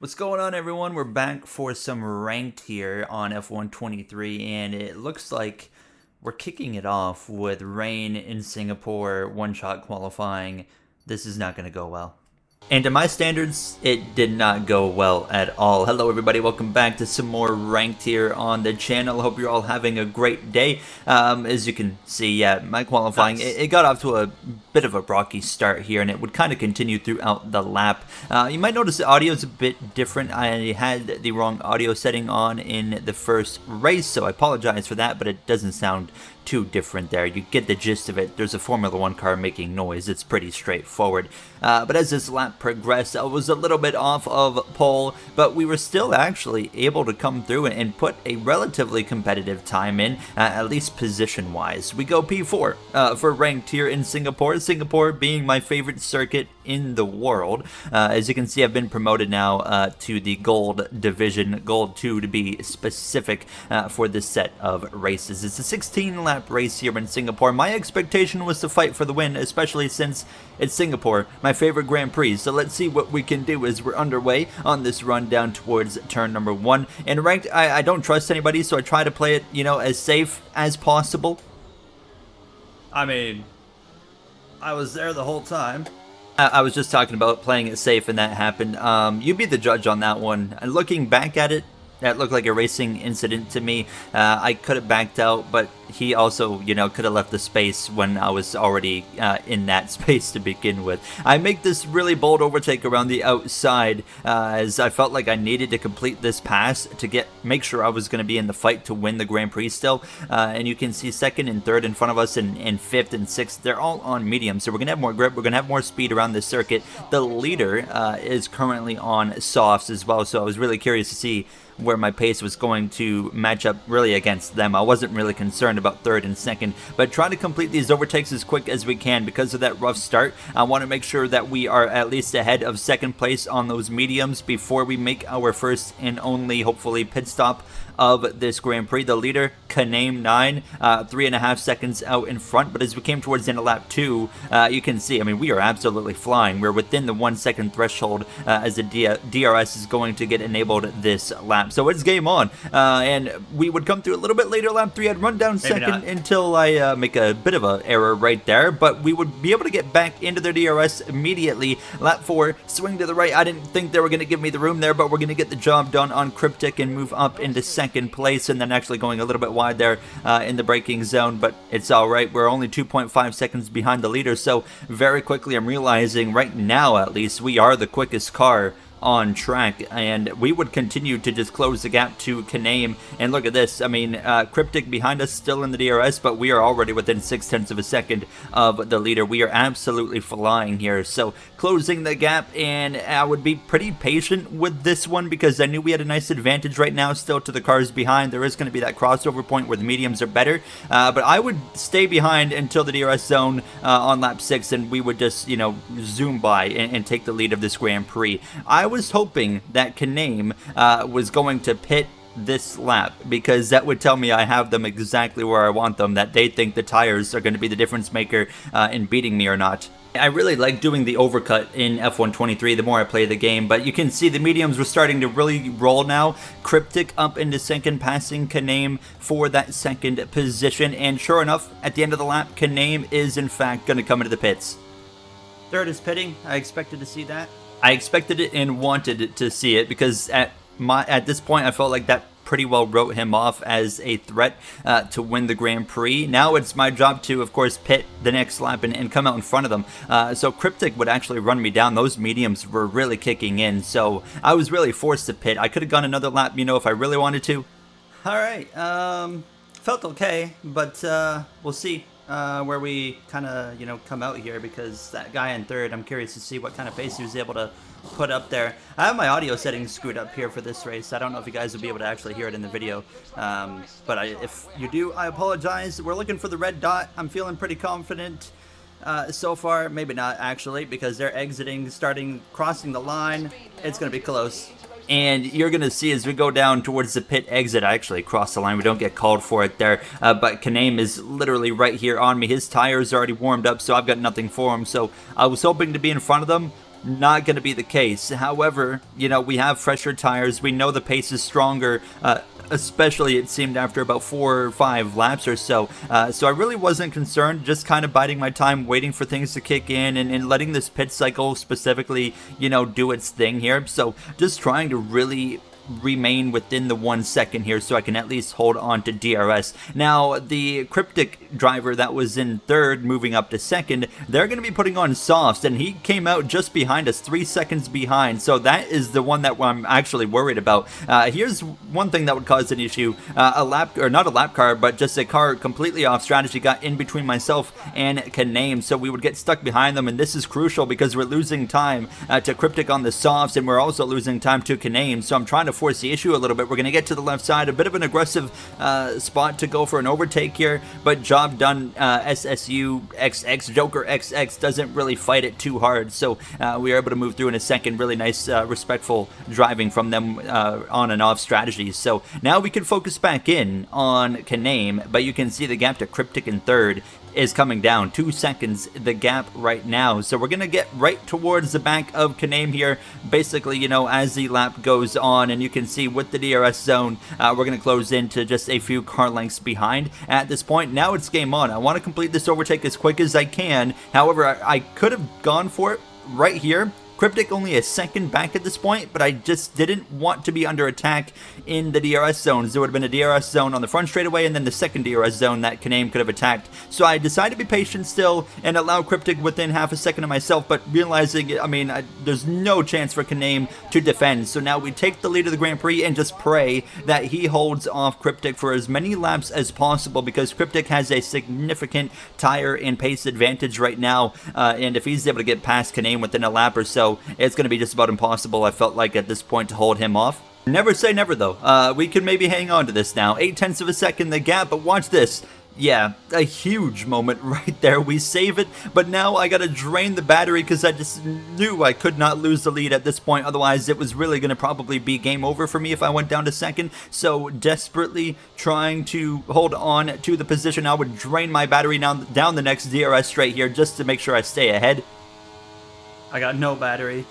What's going on, everyone? We're back for some ranked here on F123, and it looks like we're kicking it off with rain in Singapore, one-shot qualifying. This is not going to go well. And to my standards, it did not go well at all. Hello everybody, welcome back to some more ranked here on the channel. Hope you're all having a great day. As you can see, yeah, my qualifying, Nice. it got off to a bit of a rocky start here, and it would kind of continue throughout the lap. You might notice the audio is a bit different. I had the wrong audio setting on in the first race, so I apologize for that, but it doesn't sound too different there. You get the gist of it. There's a Formula One car making noise. It's pretty straightforward. But as this lap progressed, I was a little bit off of pole, but we were still actually able to come through and put a relatively competitive time in, at least position-wise. We go P4 for ranked here in Singapore. Singapore being my favorite circuit in the world. As you can see, I've been promoted now to the Gold Division, Gold 2 to be specific, for this set of races. It's a 16-lap race here in Singapore. My expectation was to fight for the win, especially since it's Singapore, my favorite Grand Prix. So let's see what we can do as we're underway on this run down towards turn number 1. In ranked, I don't trust anybody, so I try to play it, as safe as possible. I mean, I was there the whole time. I was just talking about playing it safe, and that happened. You be the judge on that one. And looking back at it, that looked like a racing incident to me. I could have backed out, but he also, could have left the space when I was already in that space to begin with. I make this really bold overtake around the outside, as I felt like I needed to complete this pass to make sure I was going to be in the fight to win the Grand Prix still. And you can see second and third in front of us, and fifth and sixth, they're all on medium. So we're going to have more grip, we're going to have more speed around this circuit. The leader is currently on softs as well, so I was really curious to see where my pace was going to match up really against them. I wasn't really concerned about third and second, but trying to complete these overtakes as quick as we can because of that rough start. I want to make sure that we are at least ahead of second place on those mediums before we make our first and only, hopefully, pit stop of this Grand Prix. The leader, Kaname 9, 3.5 seconds out in front, but as we came towards the end of lap 2, you can see, we are absolutely flying. We're within the 1 second threshold as the DRS is going to get enabled this lap. So it's game on, and we would come through a little bit later. Lap 3, I'd run down second until I make a bit of an error right there, but we would be able to get back into their DRS immediately. Lap 4, swing to the right. I didn't think they were going to give me the room there, but we're going to get the job done on Cryptic and move up into second place, and then actually going a little bit wide there in the braking zone, but it's all right. We're only 2.5 seconds behind the leader, so very quickly I'm realizing right now at least we are the quickest car on track, and we would continue to just close the gap to Kaname. And look at this, Cryptic behind us still in the DRS, but we are already within 0.6 of a second of the leader. We are absolutely flying here, so closing the gap, and I would be pretty patient with this one because I knew we had a nice advantage right now still to the cars behind. There is going to be that crossover point where the mediums are better, but I would stay behind until the DRS zone on lap 6, and we would just, zoom by and take the lead of this Grand Prix. I was hoping that Kaname was going to pit this lap because that would tell me I have them exactly where I want them, that they think the tires are going to be the difference maker in beating me or not. I really like doing the overcut in F123 the more I play the game, but you can see the mediums were starting to really roll now. Cryptic up into second, passing Kaname for that second position, and sure enough, at the end of the lap, Kaname is in fact going to come into the pits. Third is pitting. I expected to see that. I expected it and wanted to see it because at this point I felt like that pretty well wrote him off as a threat to win the Grand Prix. Now it's my job to, of course, pit the next lap and come out in front of them. So Cryptic would actually run me down. Those mediums were really kicking in, so I was really forced to pit. I could have gone another lap, if I really wanted to. All right, felt okay, but we'll see where we kind of, come out here, because that guy in third, I'm curious to see what kind of pace he was able to put up there. I have my audio settings screwed up here for this race. I don't know if you guys will be able to actually hear it in the video, but if you do, I apologize. We're looking for the red dot. I'm feeling pretty confident so far. Maybe not, actually, because they're exiting, crossing the line. It's going to be close. And you're going to see as we go down towards the pit exit, I actually crossed the line. We don't get called for it there. But Kaname is literally right here on me. His tires are already warmed up, so I've got nothing for him. So I was hoping to be in front of them. not going to be the case. However, we have fresher tires. We know the pace is stronger, especially it seemed after about 4 or 5 laps or so. So I really wasn't concerned, just kind of biding my time, waiting for things to kick in and letting this pit cycle specifically, do its thing here. So just trying to really remain within the 1 second here so I can at least hold on to DRS. Now, the Cryptic driver that was in third moving up to second, they're going to be putting on softs, and he came out just behind us, 3 seconds behind, so that is the one that I'm actually worried about. Here's one thing that would cause an issue. A lap, or not a lap car, but just a car completely off strategy got in between myself and Kaname, so we would get stuck behind them, and this is crucial because we're losing time to Cryptic on the softs, and we're also losing time to Kaname, so I'm trying to force the issue a little bit. We're going to get to the left side, a bit of an aggressive spot to go for an overtake here, but job done. SSU XX, Joker XX doesn't really fight it too hard, so we were able to move through in a second. Really nice, respectful driving from them on and off strategies. So now we can focus back in on Kaname, but you can see the gap to Cryptic in third is coming down 2 seconds, the gap right now. So we're gonna get right towards the back of Kaname here, basically, as the lap goes on, and you can see with the DRS zone, we're gonna close into just a few car lengths behind at this point. Now it's game on. I want to complete this overtake as quick as I can. However, I could have gone for it right here. Cryptic only a second back at this point, but I just didn't want to be under attack in the DRS zones. There would have been a DRS zone on the front straightaway and then the second DRS zone that Kaname could have attacked. So I decided to be patient still and allow Cryptic within half a second of myself, but realizing, there's no chance for Kaname to defend. So now we take the lead of the Grand Prix and just pray that he holds off Cryptic for as many laps as possible, because Cryptic has a significant tire and pace advantage right now, and if he's able to get past Kaname within a lap or so, it's going to be just about impossible, I felt like, at this point, to hold him off. Never say never, though. We can maybe hang on to this now. 0.8 of a second, the gap, but watch this. Yeah, a huge moment right there. We save it, but now I gotta drain the battery because I just knew I could not lose the lead at this point. Otherwise, it was really gonna probably be game over for me if I went down to second. So desperately trying to hold on to the position. I would drain my battery down the next DRS straight here just to make sure I stay ahead. I got no battery.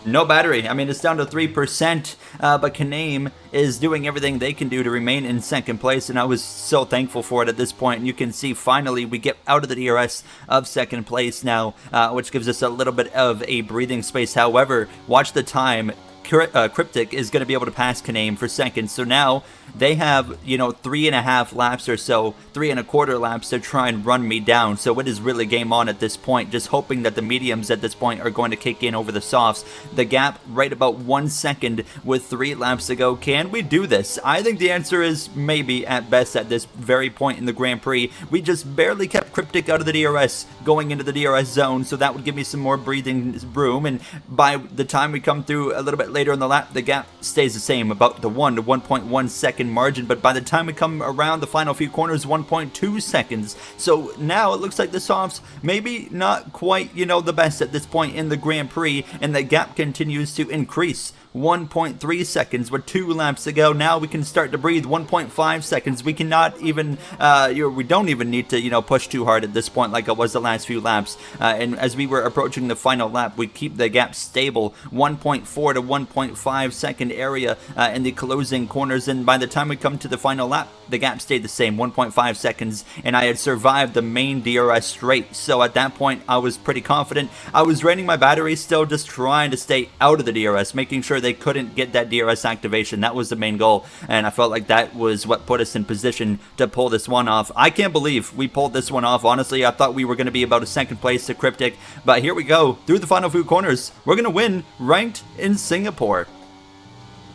No battery. It's down to 3%, but Kaname is doing everything they can do to remain in second place, and I was so thankful for it at this point. And you can see finally we get out of the DRS of second place now, which gives us a little bit of a breathing space. However, watch the time. Cryptic is going to be able to pass Kaname for second, so now they have 3.5 laps or so, 3.25 laps to try and run me down. So it is really game on at this point, just hoping that the mediums at this point are going to kick in over the softs. The gap right about 1 second with 3 laps to go. Can we do this? I think the answer is maybe at best at this very point in the Grand Prix. We just barely kept Cryptic out of the DRS going into the DRS zone, so that would give me some more breathing room, and by the time we come through a little bit later in the lap, the gap stays the same, about the 1 to 1.1 second margin, but by the time we come around the final few corners, 1.2 seconds. So now it looks like the softs maybe not quite, the best at this point in the Grand Prix, and the gap continues to increase. 1.3 seconds with 2 laps to go. Now we can start to breathe. 1.5 seconds. We cannot even, we don't even need to, push too hard at this point like it was the last few laps. And as we were approaching the final lap, we keep the gap stable. 1.4 to 1.5 second area in the closing corners. And by the time we come to the final lap, the gap stayed the same, 1.5 seconds. And I had survived the main DRS straight. So at that point, I was pretty confident. I was draining my battery still, just trying to stay out of the DRS, making sure they couldn't get that DRS activation. That was the main goal, and I felt like that was what put us in position to pull this one off. I can't believe we pulled this one off. Honestly, I thought we were going to be about a second place to Cryptic, but here we go. Through the final few corners, we're going to win ranked in Singapore.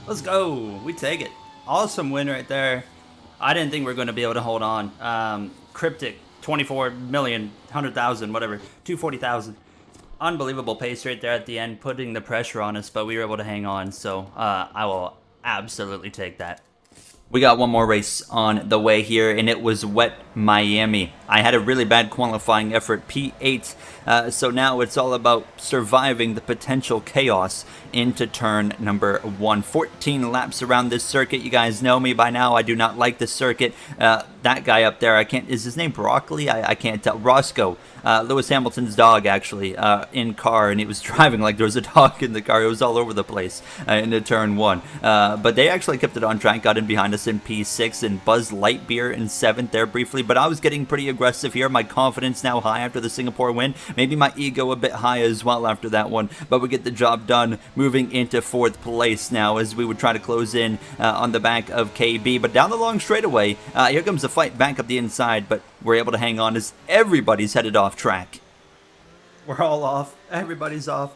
Let's go. We take it. Awesome win right there. I didn't think we were going to be able to hold on. Cryptic, 24,100,000, whatever, 240,000. Unbelievable pace right there at the end, putting the pressure on us, but we were able to hang on, so I will absolutely take that. We got one more race on the way here, and it was Wet Miami. I had a really bad qualifying effort, P8, so now it's all about surviving the potential chaos into turn number 1. 14 laps around this circuit. You guys know me by now. I do not like this circuit. That guy up there, is his name Broccoli? I can't tell. Roscoe. Lewis Hamilton's dog, actually, in car, and he was driving like there was a dog in the car. It was all over the place into turn 1. But they actually kept it on track, got in behind us in P6, and Buzz Lightyear in 7th there briefly. But I was getting pretty aggressive here. My confidence now high after the Singapore win. Maybe my ego a bit high as well after that one. But we get the job done, moving into 4th place now as we would try to close in on the back of KB. But down the long straightaway, here comes the fight back up the inside, but we're able to hang on as everybody's headed off track. We're all off. Everybody's off.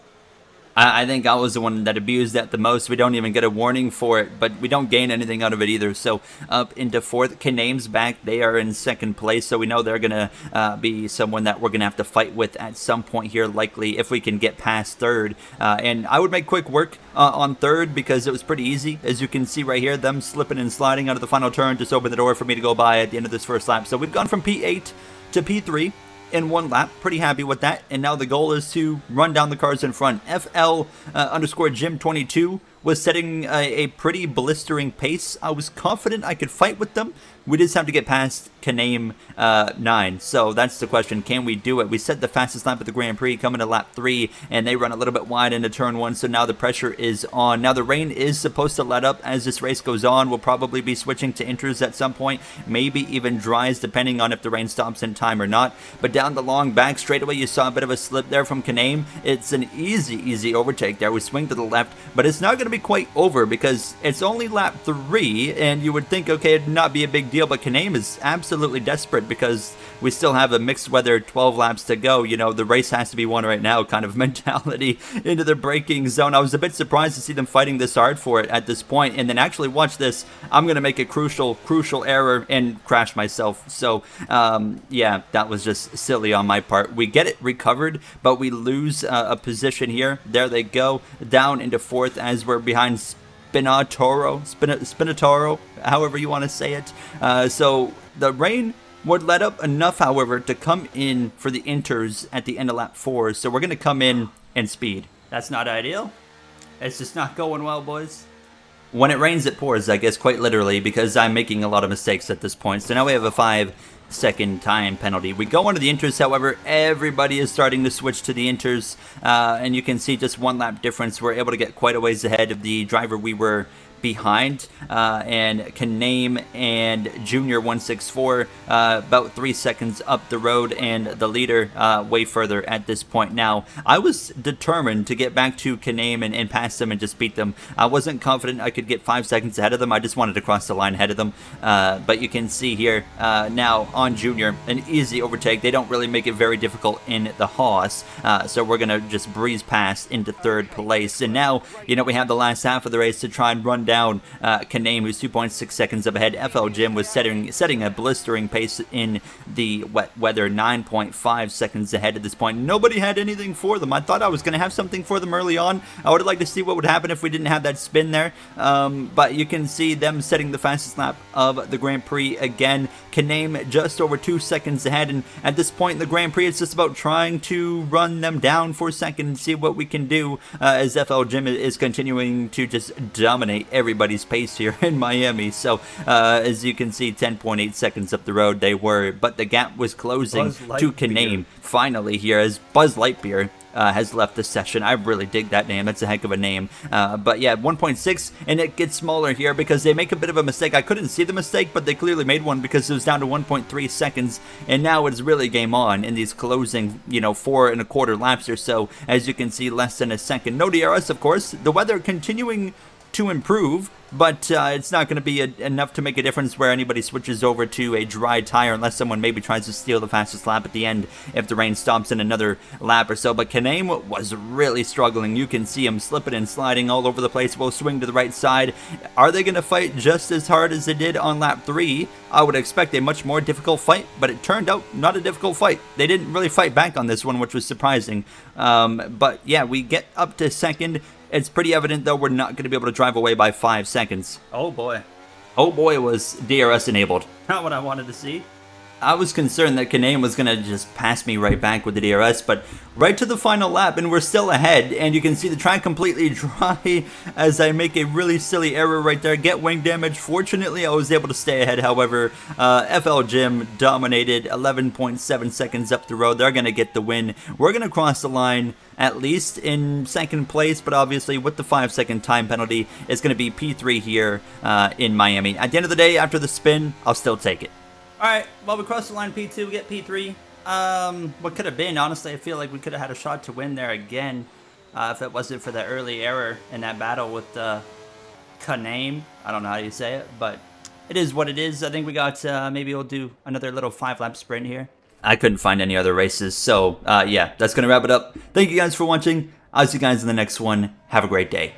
I think I was the one that abused that the most. We don't even get a warning for it, but we don't gain anything out of it either. So up into 4th. Kaname's back. They are in 2nd place, so we know they're going to be someone that we're going to have to fight with at some point here, likely if we can get past 3rd. And I would make quick work on 3rd because it was pretty easy. As you can see right here, them slipping and sliding out of the final turn just opened the door for me to go by at the end of this first lap. So we've gone from P8 to P3. In 1 lap, pretty happy with that, and now the goal is to run down the cars in front. FL underscore Jim 22 was setting a pretty blistering pace. I was confident I could fight with them. We just have to get past Kaname 9. So that's the question. Can we do it? We set the fastest lap of the Grand Prix coming to lap 3, and they run a little bit wide into turn 1. So now the pressure is on. Now the rain is supposed to let up as this race goes on. We'll probably be switching to inters at some point, maybe even dries, depending on if the rain stops in time or not. But down the long back straightaway, you saw a bit of a slip there from Kaname. It's an easy overtake there. We swing to the left, but it's not going to be quite over because it's only lap 3, and you would think, okay, it'd not be a big deal, but Kaname is absolutely desperate because we still have a mixed weather 12 laps to go. You know, the race has to be won right now kind of mentality into the braking zone. I was a bit surprised to see them fighting this hard for it at this point, and then actually watch this. I'm going to make a crucial error and crash myself. So, yeah, that was just silly on my part. We get it recovered, but we lose a position here. There they go, down into 4th as we're behind Spinataro, however you want to say it. So the rain would let up enough, however, to come in for the inters at the end of lap 4. So we're going to come in and speed. That's not ideal. It's just not going well, boys. When it rains, it pours, I guess, quite literally, because I'm making a lot of mistakes at this point. So now we have a 5-second time penalty. We go on to the inters, however, everybody is starting to switch to the inters, and you can see just 1 lap difference. We're able to get quite a ways ahead of the driver we were behind, and Kaname and Junior 164 about 3 seconds up the road, and the leader way further at this point. Now, I was determined to get back to Kaname and pass them and just beat them. I wasn't confident I could get 5 seconds ahead of them. I just wanted to cross the line ahead of them, but you can see here now on Junior, an easy overtake. They don't really make it very difficult in the Haas, so we're gonna just breeze past into 3rd place. And now, you know, we have the last half of the race to try and run down Kaname, who's 2.6 seconds up ahead. FL Jim was setting a blistering pace in the wet weather, 9.5 seconds ahead at this point. Nobody had anything for them. I thought I was going to have something for them early on. I would have liked to see what would happen if we didn't have that spin there, but you can see them setting the fastest lap of the Grand Prix again. Kaname just over 2 seconds ahead, and at this point in the Grand Prix, it's just about trying to run them down for a second and see what we can do, as FL Jim is continuing to just dominate everybody's pace here in Miami. So as you can see, 10.8 seconds up the road they were, but the gap was closing to Kaname finally here as Buzz Lightyear has left the session. I really dig that name. That's a heck of a name. But yeah, 1.6, and it gets smaller here because they make a bit of a mistake. I couldn't see the mistake, but they clearly made one because it was down to 1.3 seconds, and now it's really game on in these closing, 4 1/4 laps or so. As you can see, less than a second. No DRS, of course. The weather continuing to improve, but it's not going to be enough to make a difference where anybody switches over to a dry tire unless someone maybe tries to steal the fastest lap at the end if the rain stops in another lap or so. But Kaname was really struggling. You can see him slipping and sliding all over the place. We'll swing to the right side. Are they going to fight just as hard as they did on lap 3? I would expect a much more difficult fight, but it turned out not a difficult fight. They didn't really fight back on this one, which was surprising. But yeah, we get up to second. It's pretty evident, though, we're not going to be able to drive away by 5 seconds. Oh, boy. Oh, boy, was DRS enabled. Not what I wanted to see. I was concerned that Kanane was going to just pass me right back with the DRS, but right to the final lap, and we're still ahead, and you can see the track completely dry as I make a really silly error right there, get wing damage. Fortunately, I was able to stay ahead. However, FL Gym dominated 11.7 seconds up the road. They're going to get the win. We're going to cross the line at least in second place, but obviously with the 5-second time penalty, it's going to be P3 here in Miami. At the end of the day, after the spin, I'll still take it. Alright, well, we crossed the line P2, we get P3. What could have been, honestly, I feel like we could have had a shot to win there again if it wasn't for the early error in that battle with Kaname. I don't know how you say it, but it is what it is. I think we got, maybe we'll do another little 5-lap sprint here. I couldn't find any other races, so yeah, that's going to wrap it up. Thank you guys for watching. I'll see you guys in the next one. Have a great day.